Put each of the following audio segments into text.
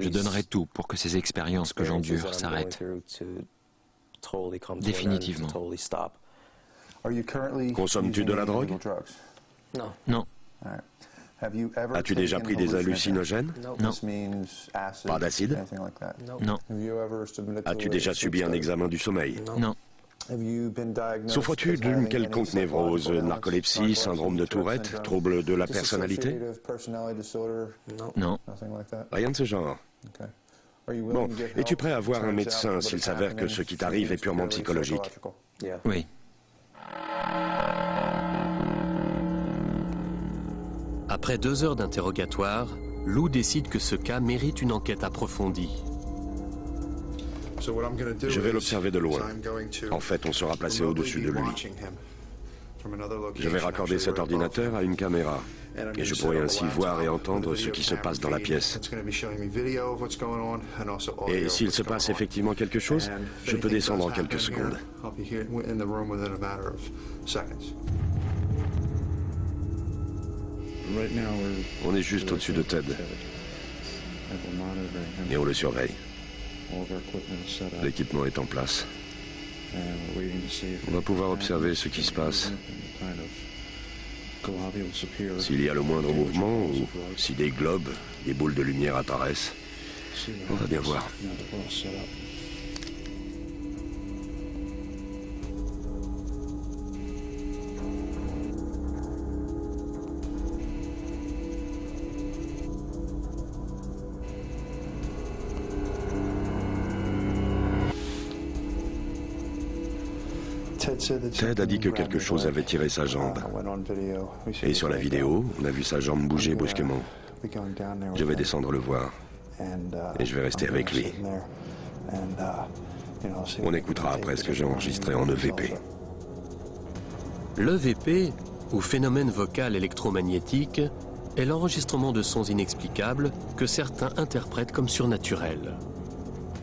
Je donnerais tout pour que ces expériences que j'endure s'arrêtent. Définitivement. Consommes-tu de la drogue? Non. As-tu déjà pris des hallucinogènes? Non. Pas d'acide? Non. As-tu déjà subi un examen du sommeil? Non. Souffres-tu d'une quelconque névrose, narcolepsie, syndrome de Tourette, trouble de la personnalité? Non. Rien de ce genre. Bon, es-tu prêt à voir un médecin s'il s'avère que ce qui t'arrive est purement psychologique? Oui. Après 2 heures d'interrogatoire, Lou décide que ce cas mérite une enquête approfondie. Je vais l'observer de loin. En fait, on sera placé au-dessus de lui. Je vais raccorder cet ordinateur à une caméra. Et je pourrai ainsi voir et entendre ce qui se passe dans la pièce. Et s'il se passe effectivement quelque chose, je peux descendre en quelques secondes. On est juste au-dessus de Ted. Et on le surveille. L'équipement est en place. On va pouvoir observer ce qui se passe. S'il y a le moindre mouvement ou si des globes, des boules de lumière apparaissent, on va bien voir. Ted a dit que quelque chose avait tiré sa jambe. Et sur la vidéo, on a vu sa jambe bouger brusquement. Je vais descendre le voir. Et je vais rester avec lui. On écoutera après ce que j'ai enregistré en EVP. L'EVP, ou phénomène vocal électromagnétique, est l'enregistrement de sons inexplicables que certains interprètent comme surnaturels.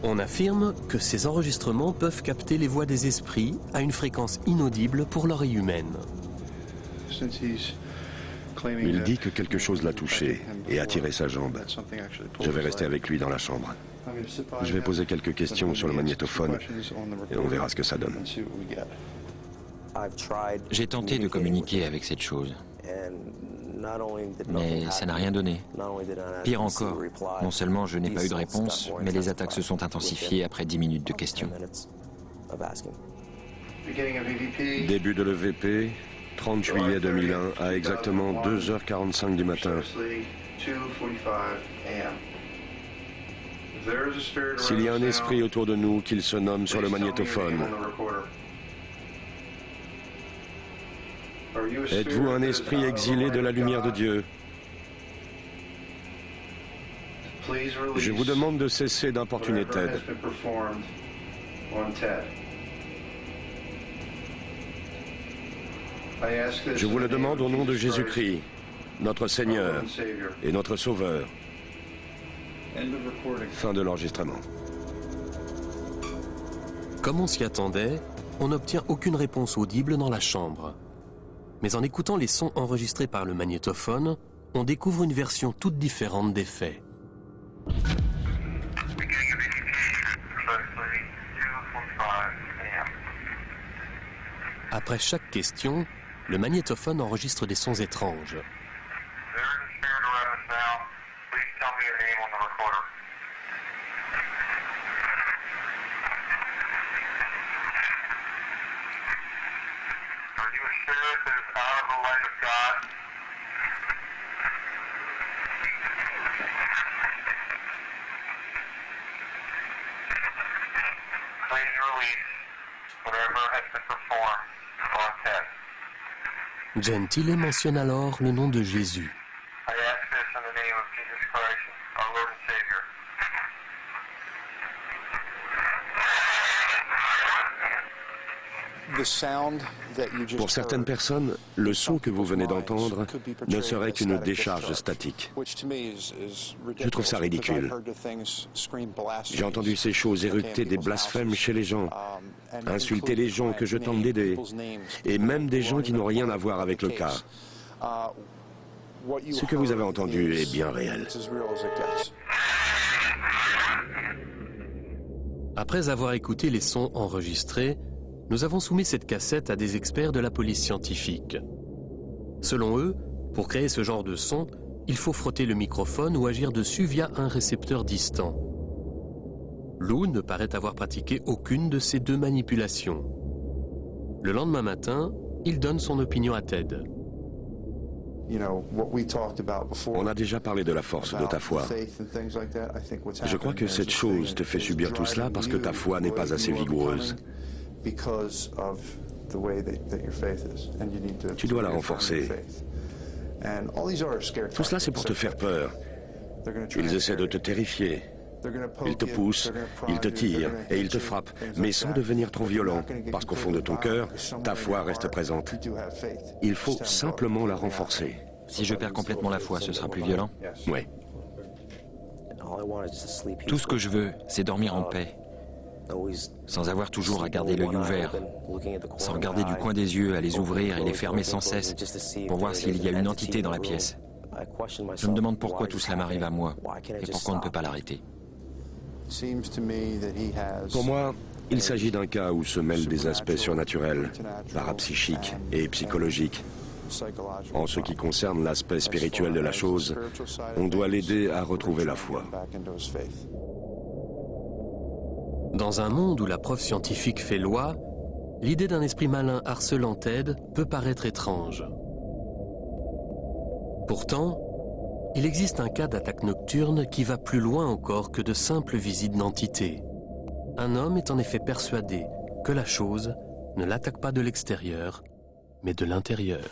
On affirme que ces enregistrements peuvent capter les voix des esprits à une fréquence inaudible pour l'oreille humaine. Il dit que quelque chose l'a touché et a tiré sa jambe. Je vais rester avec lui dans la chambre. Je vais poser quelques questions sur le magnétophone et on verra ce que ça donne. J'ai tenté de communiquer avec cette chose. Mais ça n'a rien donné. Pire encore, non seulement je n'ai pas eu de réponse, mais les attaques se sont intensifiées après 10 minutes de questions. Début de l'EVP, 30 juillet 2001, à exactement 2h45 du matin. S'il y a un esprit autour de nous, qu'il se nomme sur le magnétophone. Êtes-vous un esprit exilé de la lumière de Dieu? Je vous demande de cesser d'importuner Ted. Je vous le demande au nom de Jésus-Christ, notre Seigneur et notre Sauveur. Fin de l'enregistrement. Comme on s'y attendait, on n'obtient aucune réponse audible dans la chambre. Mais en écoutant les sons enregistrés par le magnétophone, on découvre une version toute différente des faits. Après chaque question, le magnétophone enregistre des sons étranges. Gentile mentionne alors le nom de Jésus. Pour certaines personnes, le son que vous venez d'entendre ne serait qu'une décharge statique. Je trouve ça ridicule. J'ai entendu ces choses éructer des blasphèmes chez les gens, insulter les gens que je tente d'aider, et même des gens qui n'ont rien à voir avec le cas. Ce que vous avez entendu est bien réel. Après avoir écouté les sons enregistrés, nous avons soumis cette cassette à des experts de la police scientifique. Selon eux, pour créer ce genre de son, il faut frotter le microphone ou agir dessus via un récepteur distant. Lou ne paraît avoir pratiqué aucune de ces deux manipulations. Le lendemain matin, il donne son opinion à Ted. On a déjà parlé de la force de ta foi. Je crois que cette chose te fait subir tout cela parce que ta foi n'est pas assez vigoureuse. Tu dois la renforcer. Tout cela, c'est pour te faire peur. Ils essaient de te terrifier. Ils te poussent, ils te tirent et ils te frappent, mais sans devenir trop violent, parce qu'au fond de ton cœur, ta foi reste présente. Il faut simplement la renforcer. Si je perds complètement la foi, ce sera plus violent? Oui. Tout ce que je veux, c'est dormir en paix, sans avoir toujours à garder l'œil ouvert, sans regarder du coin des yeux, à les ouvrir et les fermer sans cesse, pour voir s'il y a une entité dans la pièce. Je me demande pourquoi tout cela m'arrive à moi, et pourquoi on ne peut pas l'arrêter. Pour moi, il s'agit d'un cas où se mêlent des aspects surnaturels, parapsychiques et psychologiques. En ce qui concerne l'aspect spirituel de la chose, on doit l'aider à retrouver la foi. Dans un monde où la preuve scientifique fait loi, l'idée d'un esprit malin harcelant Ted peut paraître étrange. Pourtant, il existe un cas d'attaque nocturne qui va plus loin encore que de simples visites d'entités. Un homme est en effet persuadé que la chose ne l'attaque pas de l'extérieur, mais de l'intérieur.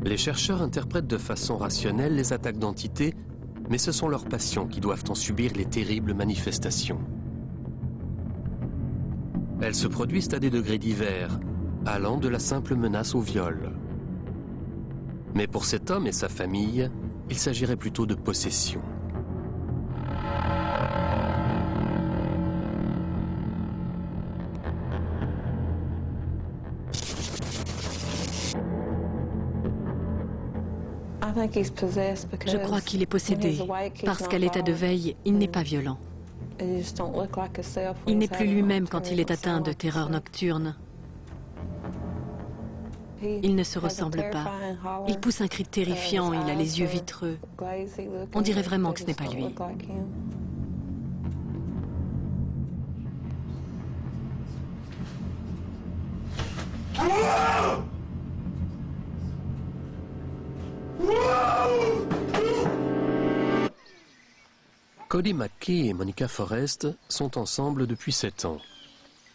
Les chercheurs interprètent de façon rationnelle les attaques d'entités, mais ce sont leurs patients qui doivent en subir les terribles manifestations. Elles se produisent à des degrés divers, allant de la simple menace au viol. Mais pour cet homme et sa famille, il s'agirait plutôt de possession. Je crois qu'il est possédé, parce qu'à l'état de veille, il n'est pas violent. Il n'est plus lui-même quand il est atteint de terreur nocturne. Il ne se ressemble pas. Il pousse un cri terrifiant, il a les yeux vitreux. On dirait vraiment que ce n'est pas lui. Cody McKee et Monica Forrest sont ensemble depuis 7 ans.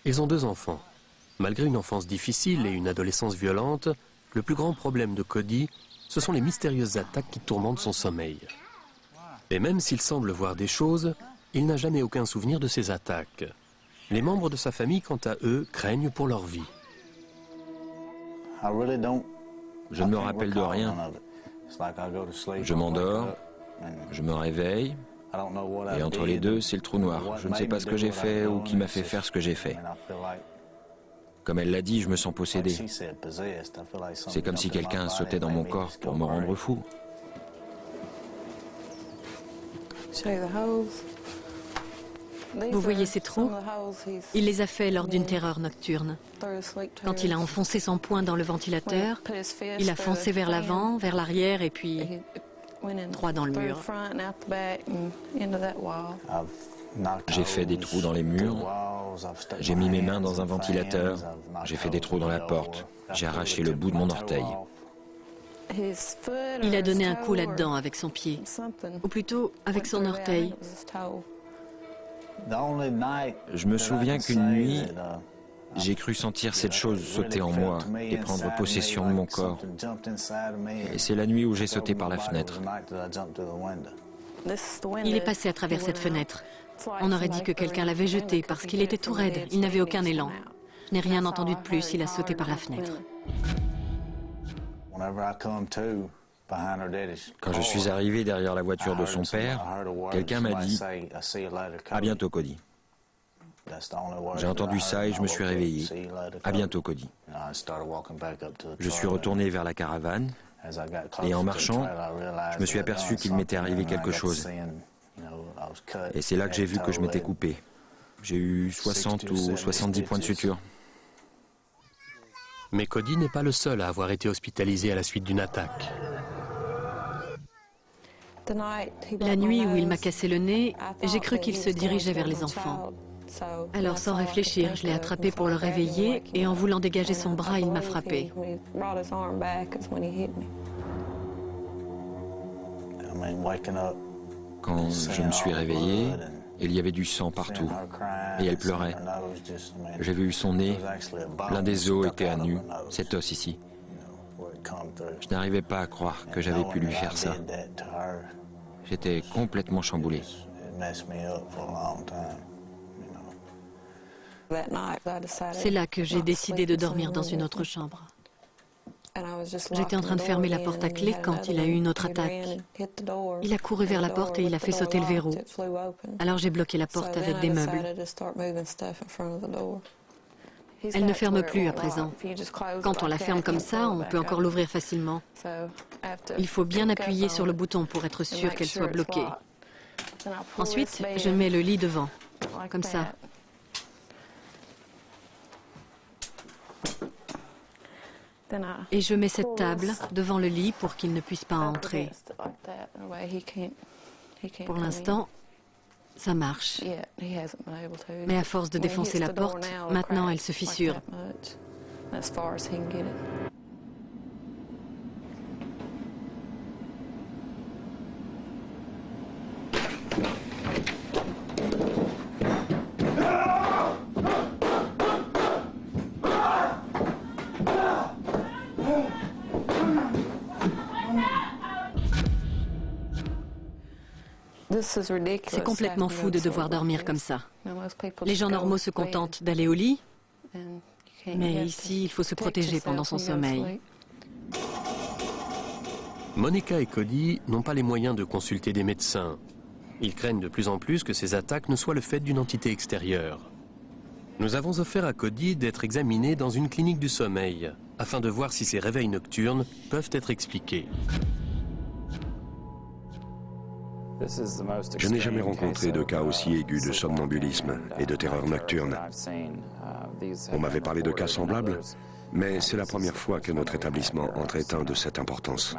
Ils ont 2 enfants. Malgré une enfance difficile et une adolescence violente, le plus grand problème de Cody, ce sont les mystérieuses attaques qui tourmentent son sommeil. Et même s'il semble voir des choses, il n'a jamais aucun souvenir de ces attaques. Les membres de sa famille, quant à eux, craignent pour leur vie. Je ne me rappelle de rien. Je m'endors, je me réveille, et entre les deux, c'est le trou noir. Je ne sais pas ce que j'ai fait ou qui m'a fait faire ce que j'ai fait. Comme elle l'a dit, je me sens possédé. C'est comme si quelqu'un sautait dans mon corps pour me rendre fou. Vous voyez ces trous? Il les a faits lors d'une terreur nocturne. Quand il a enfoncé son poing dans le ventilateur, il a foncé vers l'avant, vers l'arrière et puis droit dans le mur. J'ai fait des trous dans les murs, j'ai mis mes mains dans un ventilateur, j'ai fait des trous dans la porte, j'ai arraché le bout de mon orteil. Il a donné un coup là-dedans avec son pied, ou plutôt avec son orteil. Je me souviens qu'une nuit, j'ai cru sentir cette chose sauter en moi et prendre possession de mon corps. Et c'est la nuit où j'ai sauté par la fenêtre. Il est passé à travers cette fenêtre. On aurait dit que quelqu'un l'avait jeté parce qu'il était tout raide, il n'avait aucun élan. Je n'ai rien entendu de plus, il a sauté par la fenêtre. Quand je suis arrivé derrière la voiture de son père, quelqu'un m'a dit « À bientôt, Cody ». J'ai entendu ça et je me suis réveillé. À bientôt, Cody. Je suis retourné vers la caravane et en marchant, je me suis aperçu qu'il m'était arrivé quelque chose. Et c'est là que j'ai vu que je m'étais coupé. J'ai eu 60 ou 70 points de suture. Mais Cody n'est pas le seul à avoir été hospitalisé à la suite d'une attaque. La nuit où il m'a cassé le nez, j'ai cru qu'il se dirigeait vers les enfants. Alors sans réfléchir, je l'ai attrapé pour le réveiller et en voulant dégager son bras, il m'a frappé. Quand je me suis réveillé, il y avait du sang partout et elle pleurait. J'ai vu son nez, l'un des os était à nu, cet os ici. Je n'arrivais pas à croire que j'avais pu lui faire ça. J'étais complètement chamboulé. C'est là que j'ai décidé de dormir dans une autre chambre. J'étais en train de fermer la porte à clé quand il a eu une autre attaque. Il a couru vers la porte et il a fait sauter le verrou. Alors j'ai bloqué la porte avec des meubles. Elle ne ferme plus à présent. Quand on la ferme comme ça, on peut encore l'ouvrir facilement. Il faut bien appuyer sur le bouton pour être sûr qu'elle soit bloquée. Ensuite, je mets le lit devant, comme ça. Et je mets cette table devant le lit pour qu'il ne puisse pas entrer. Pour l'instant, ça marche. Mais à force de défoncer la porte, maintenant elle se fissure. C'est complètement fou de devoir dormir comme ça. Les gens normaux se contentent d'aller au lit, mais ici, il faut se protéger pendant son sommeil. Monica et Cody n'ont pas les moyens de consulter des médecins. Ils craignent de plus en plus que ces attaques ne soient le fait d'une entité extérieure. Nous avons offert à Cody d'être examiné dans une clinique du sommeil, afin de voir si ces réveils nocturnes peuvent être expliqués. Je n'ai jamais rencontré de cas aussi aigus de somnambulisme et de terreur nocturne. On m'avait parlé de cas semblables, mais c'est la première fois que notre établissement en traite un de cette importance.